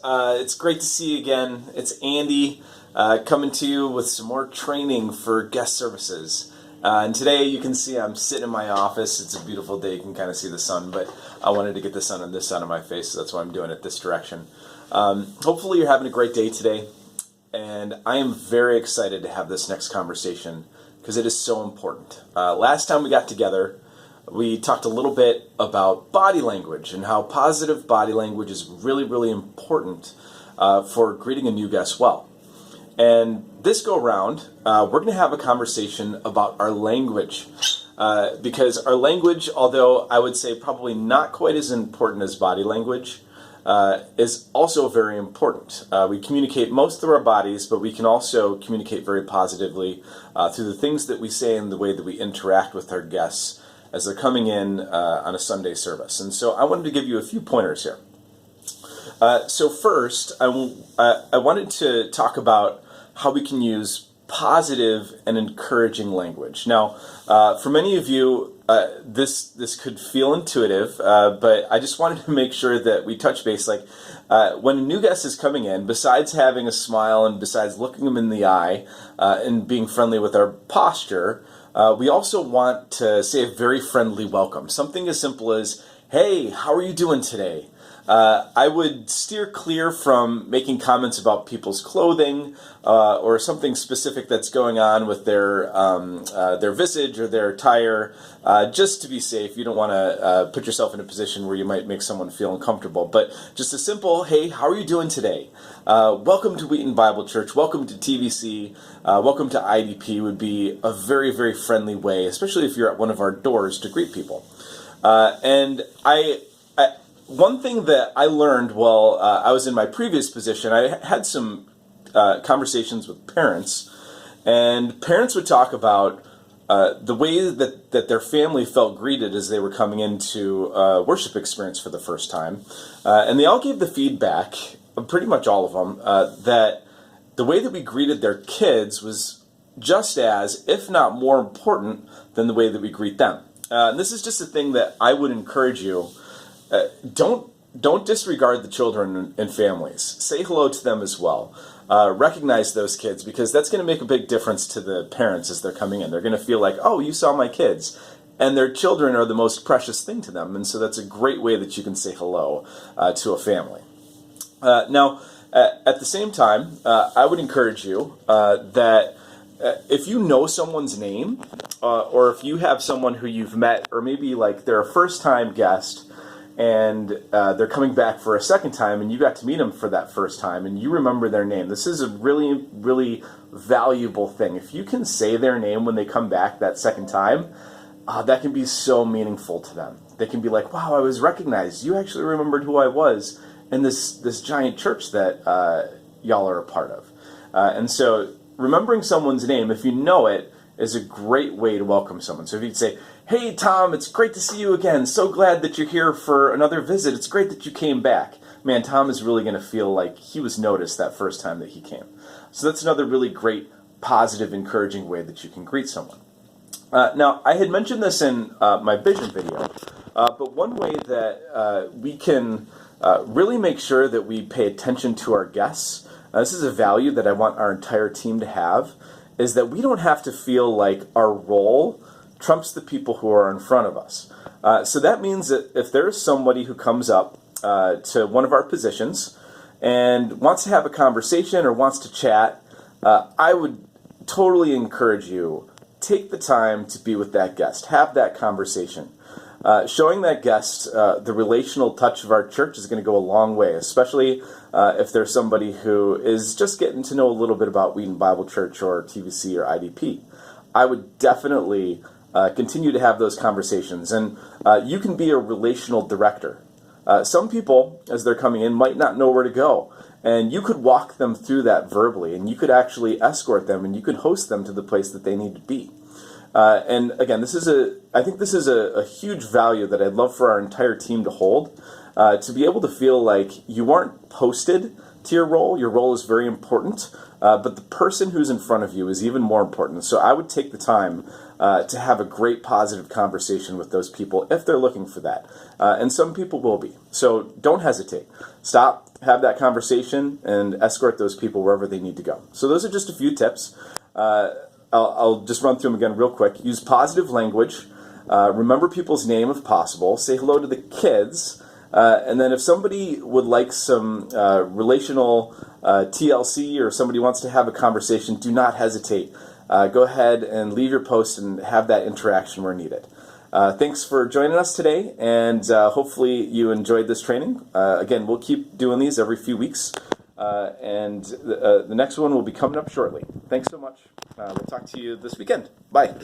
It's great to see you again. It's Andy coming to you with some more training for guest services. And today you can see I'm sitting in my office. It's a beautiful day. You can kind of see the sun, but I wanted to get the sun on this side of my face, so that's why I'm doing it this direction. Hopefully you're having a great day today, and I am very excited to have this next conversation because it is so important. Last time we got together, we talked a little bit about body language and how positive body language is really, really important for greeting a new guest well. And this go around, we're going to have a conversation about our language because our language, although I would say probably not quite as important as body language, is also very important. We communicate most through our bodies, but we can also communicate very positively through the things that we say and the way that we interact with our guests as they're coming in on a Sunday service. And so I wanted to give you a few pointers here. So first, I wanted to talk about how we can use positive and encouraging language. Now, for many of you, this could feel intuitive, but I just wanted to make sure that we touch base. Like when a new guest is coming in, besides having a smile and besides looking them in the eye and being friendly with our posture, we also want to say a very friendly welcome. Something as simple as, "Hey, how are you doing today?" I would steer clear from making comments about people's clothing or something specific that's going on with their visage or their attire, just to be safe. You don't want to put yourself in a position where you might make someone feel uncomfortable. But just a simple, "Hey, how are you doing today? Welcome to Wheaton Bible Church. Welcome to TVC. Welcome to IDP" would be a very, very friendly way, especially if you're at one of our doors, to greet people. One thing that I learned while I was in my previous position, I had some conversations with parents, and parents would talk about the way that their family felt greeted as they were coming into a worship experience for the first time. And they all gave the feedback, pretty much all of them, that the way that we greeted their kids was just as, if not more important, than the way that we greet them. And this is just a thing that I would encourage you. Don't disregard the children and families. Say hello to them as well. Recognize those kids, because that's going to make a big difference to the parents as they're coming in. They're going to feel like, "Oh, you saw my kids." And their children are the most precious thing to them. And so that's a great way that you can say hello to a family. Now, at the same time, I would encourage you that if you know someone's name, or if you have someone who you've met, or maybe like they're a first-time guest, and they're coming back for a second time, and you got to meet them for that first time, and you remember their name. This is a really, really valuable thing. If you can say their name when they come back that second time, that can be so meaningful to them. They can be like, "Wow, I was recognized. You actually remembered who I was in this giant church that y'all are a part of." And so remembering someone's name, if you know it, is a great way to welcome someone. So if you'd say, "Hey, Tom, it's great to see you again. So glad that you're here for another visit. It's great that you came back." Man, Tom is really going to feel like he was noticed that first time that he came. So that's another really great, positive, encouraging way that you can greet someone. Now, I had mentioned this in my vision video, but one way that we can really make sure that we pay attention to our guests, this is a value that I want our entire team to have, is that we don't have to feel like our role trumps the people who are in front of us. So that means that if there's somebody who comes up to one of our positions and wants to have a conversation or wants to chat, I would totally encourage you, take the time to be with that guest. Have that conversation. Showing that guest the relational touch of our church is going to go a long way, especially if there's somebody who is just getting to know a little bit about Wheaton Bible Church or TVC or IDP. I would definitely continue to have those conversations, and you can be a relational director. Some people, as they're coming in, might not know where to go, and you could walk them through that verbally, and you could actually escort them, and you could host them to the place that they need to be. And again, I think this is a huge value that I'd love for our entire team to hold, to be able to feel like you aren't posted to your role. Your role is very important, but the person who's in front of you is even more important. So I would take the time to have a great positive conversation with those people if they're looking for that. And some people will be. So don't hesitate. Stop, have that conversation, and escort those people wherever they need to go. So those are just a few tips. I'll just run through them again real quick. Use positive language. Remember people's name if possible. Say hello to the kids. And then if somebody would like some relational TLC, or somebody wants to have a conversation, do not hesitate. Go ahead and leave your post and have that interaction where needed. Thanks for joining us today, and hopefully you enjoyed this training. Again, we'll keep doing these every few weeks, and the next one will be coming up shortly. Thanks so much. We'll talk to you this weekend. Bye.